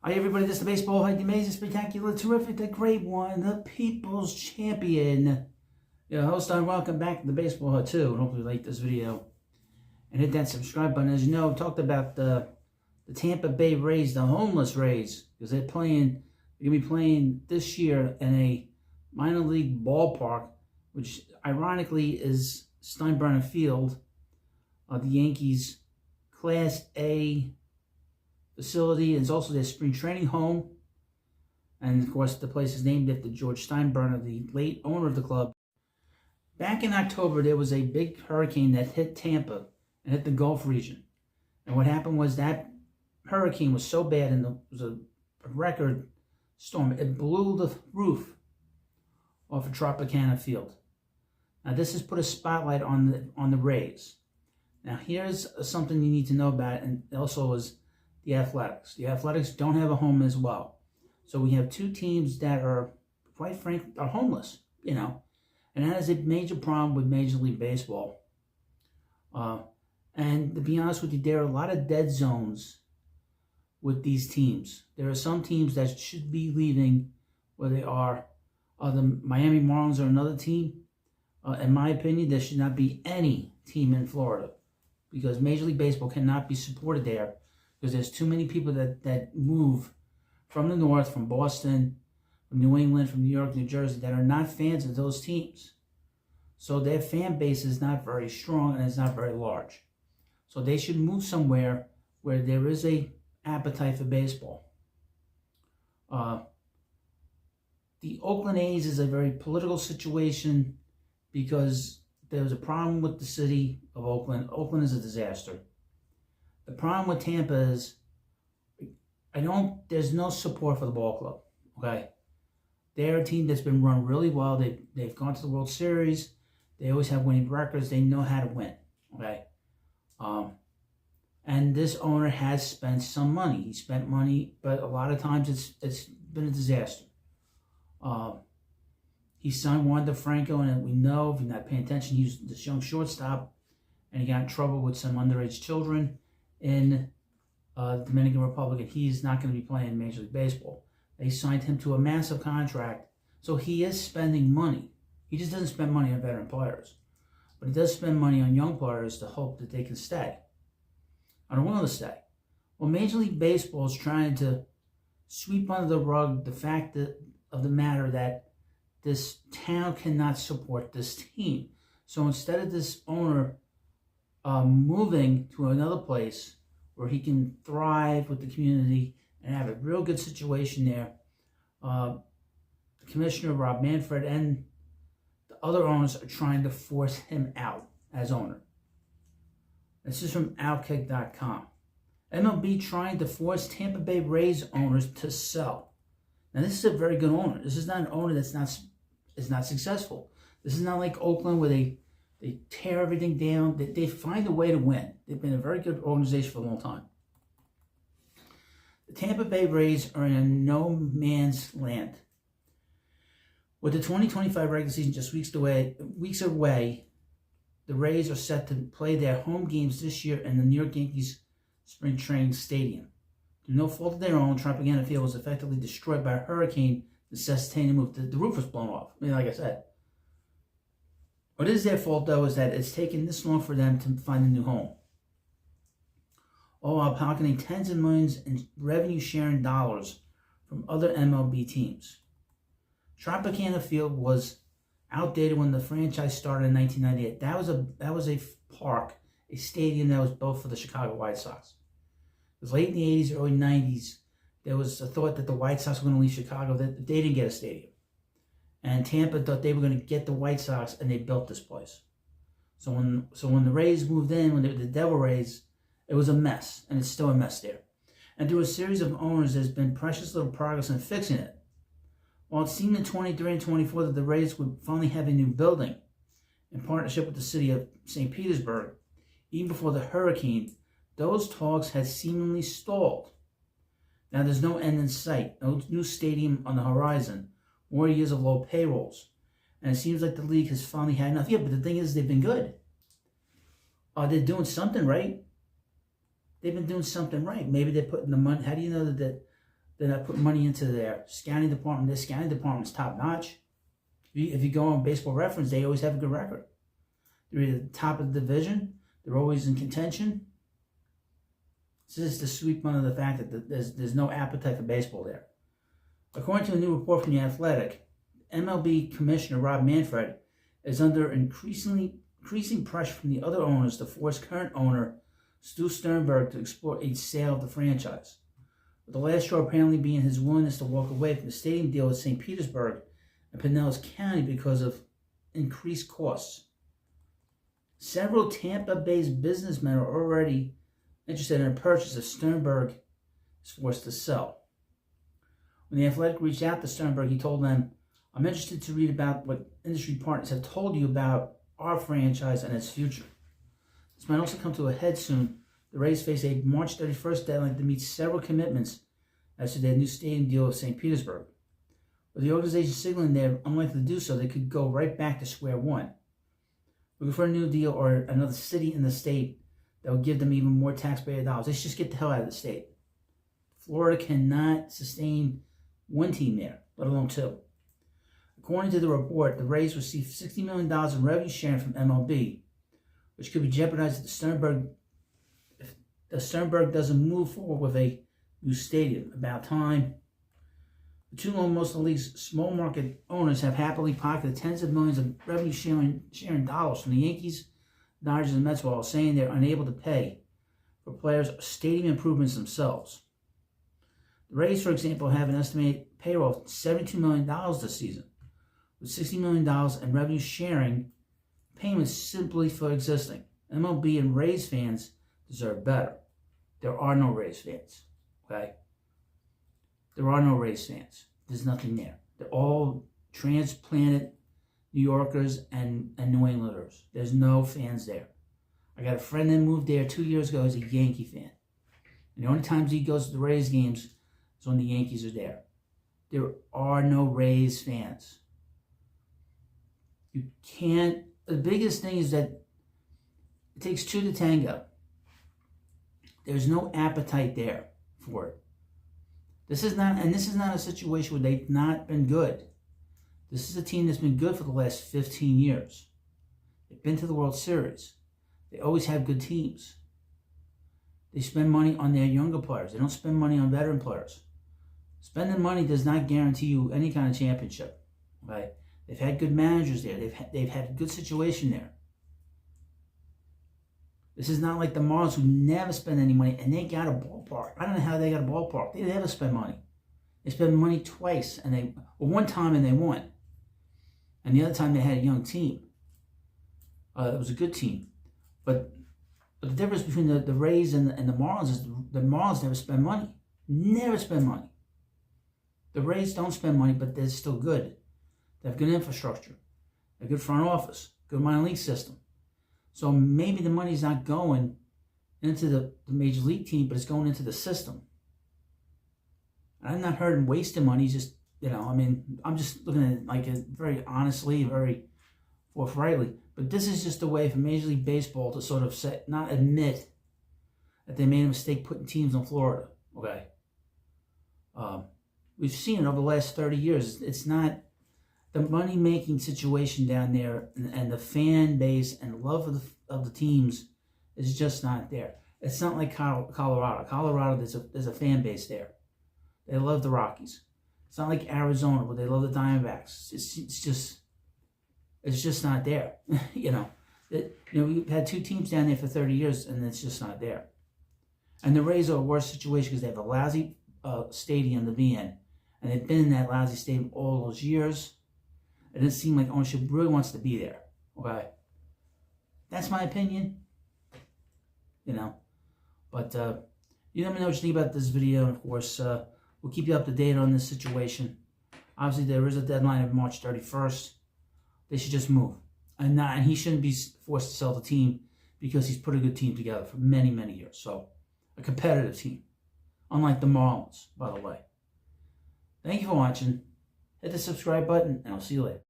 Hi everybody, this is the baseball hype, the amazing, spectacular, terrific, the great one, the people's champion. Your host, and welcome back to the baseball hut too, and hopefully you like this video. And hit that subscribe button. As you know, I talked about the Tampa Bay Rays, the homeless Rays, because they're going to be playing this year in a minor league ballpark, which ironically is Steinbrenner Field, the Yankees' Class A facility. It's also their spring training home. And of course, the place is named after George Steinbrenner, the late owner of the club. Back in October, there was a big hurricane that hit Tampa and hit the Gulf region. And what happened was that hurricane was so bad, and it was a record storm. It blew the roof off of Tropicana Field. Now, this has put a spotlight on the Rays. Now, here's something you need to know about, and also is the Athletics. The Athletics don't have a home as well. So we have two teams that are, quite frankly, are homeless, you know. And that is a major problem with Major League Baseball. And to be honest with you, there are a lot of dead zones with these teams. There are some teams that should be leaving where they are. The Miami Marlins are another team. In my opinion, there should not be any team in Florida, because Major League Baseball cannot be supported there, because there's too many people that move from the north, from Boston, from New England, from New York, New Jersey, that are not fans of those teams. So their fan base is not very strong and it's not very large. So they should move somewhere where there is a appetite for baseball. The Oakland A's is a very political situation because there's a problem with the city of Oakland. Oakland is a disaster. The problem with Tampa is there's no support for the ball club, okay? They're a team that's been run really well. They've gone to the World Series. They always have winning records. They know how to win, okay? And this owner has spent some money. He spent money, but a lot of times it's been a disaster. He signed Wander Franco, and we know, if you're not paying attention, he was this young shortstop, and he got in trouble with some underage children in the Dominican Republic, and he's not going to be playing Major League Baseball. They signed him to a massive contract, so he is spending money. He just doesn't spend money on veteran players, but he does spend money on young players to hope that they can stay. I don't want to stay. Well, Major League Baseball is trying to sweep under the rug the fact of the matter that this town cannot support this team. So instead of this owner moving to another place where he can thrive with the community and have a real good situation there, the commissioner, Rob Manfred, and the other owners are trying to force him out as owner. This is from Outkick.com. MLB trying to force Tampa Bay Rays owners to sell. Now, this is a very good owner. This is not an owner that's not successful. This is not like Oakland, where they tear everything down. They find a way to win. They've been a very good organization for a long time. The Tampa Bay Rays are in a no man's land. With the 2025 regular season just weeks away, the Rays are set to play their home games this year in the New York Yankees spring training stadium. Through no fault of their own, Tropicana Field was effectively destroyed by a hurricane, necessitating a move. The roof was blown off. I mean, like I said. What is their fault, though, is that it's taken this long for them to find a new home, all while pocketing tens of millions in revenue-sharing dollars from other MLB teams. Tropicana Field was outdated when the franchise started in 1998. That was a park, a stadium that was built for the Chicago White Sox. It was late in the 80s, early 90s. There was a thought that the White Sox were going to leave Chicago, that they didn't get a stadium. And Tampa thought they were going to get the White Sox, and they built this place. So when the Rays moved in, when they were the Devil Rays, it was a mess, and it's still a mess there. And through a series of owners, there's been precious little progress in fixing it. While it seemed in 23 and 24 that the Rays would finally have a new building in partnership with the city of St. Petersburg, even before the hurricane, those talks had seemingly stalled. Now there's no end in sight, no new stadium on the horizon, more years of low payrolls. And it seems like the league has finally had enough. Yeah, but the thing is, they've been good. They're doing something right. They've been doing something right. Maybe they're putting the money. How do you know that They're not putting money into their scouting department. Their scouting department is top notch. If you go on Baseball Reference, they always have a good record. They're either the top of the division. They're always in contention. This is to sweep under the fact that there's no appetite for baseball there. According to a new report from The Athletic, MLB Commissioner Rob Manfred is under increasing pressure from the other owners to force current owner Stu Sternberg to explore a sale of the franchise, with the last straw apparently being his willingness to walk away from the stadium deal with St. Petersburg and Pinellas County because of increased costs. Several Tampa-based businessmen are already interested in a purchase if Sternberg is forced to sell. When The Athletic reached out to Sternberg, he told them, "I'm interested to read about what industry partners have told you about our franchise and its future. This might also come to a head soon. The Rays face a March 31st deadline to meet several commitments as to their new stadium deal with St. Petersburg. With the organization signaling they're unlikely to do so, they could go right back to square one, looking for a new deal or another city in the state that will give them even more taxpayer dollars. They should just get the hell out of the state. Florida cannot sustain one team there, let alone two." According to the report, the Rays received $60 million in revenue sharing from MLB, which could be jeopardized if the Sternberg doesn't move forward with a new stadium. About time. The two most of the league's small market owners have happily pocketed tens of millions of revenue sharing dollars from the Yankees, Dodgers, and Mets while saying they're unable to pay for players' stadium improvements themselves. The Rays, for example, have an estimated payroll of $72 million this season, with $60 million in revenue sharing payments simply for existing. MLB and Rays fans deserve better. There are no Rays fans, okay? There are no Rays fans. There's nothing there. They're all transplanted New Yorkers and New Englanders. There's no fans there. I got a friend that moved there 2 years ago. He's a Yankee fan. And the only times he goes to the Rays games is when the Yankees are there. There are no Rays fans. You can't. The biggest thing is that it takes two to tango. There's no appetite there for it. This is not a situation where they've not been good. This is a team that's been good for the last 15 years. They've been to the World Series. They always have good teams. They spend money on their younger players. They don't spend money on veteran players. Spending money does not guarantee you any kind of championship. Right? They've had good managers there. They've had a good situation there. This is not like the Marlins, who never spend any money, and they got a ballpark. I don't know how they got a ballpark. They never spend money. They spend money twice, one time and they won. And the other time they had a young team. It was a good team. But the difference between the Rays and the Marlins is the Marlins never spend money. Never spend money. The Rays don't spend money, but they're still good. They have good infrastructure. They have good front office. Good minor league system. So maybe the money's not going into the major league team, but it's going into the system. I've not heard him wasting money. Just, I'm just looking at it like very honestly, very forthrightly. But this is just a way for Major League Baseball to sort of not admit that they made a mistake putting teams in Florida. Okay. We've seen it over the last 30 years. It's not the money-making situation down there, and the fan base and love of the teams is just not there. It's not like Colorado. Colorado, there's a fan base there. They love the Rockies. It's not like Arizona, where they love the Diamondbacks. It's just not there. We've had two teams down there for 30 years, and it's just not there. And the Rays are a worse situation because they have a lousy stadium to be in, and they've been in that lousy stadium all those years. It doesn't seem like ownership really wants to be there. Okay, that's my opinion. But you let me know what you think about this video, and of course, we'll keep you up to date on this situation. Obviously, there is a deadline of March 31st. They should just move, and he shouldn't be forced to sell the team because he's put a good team together for many, many years. So, a competitive team, unlike the Marlins, by the way. Thank you for watching. Hit the subscribe button, and I'll see you later.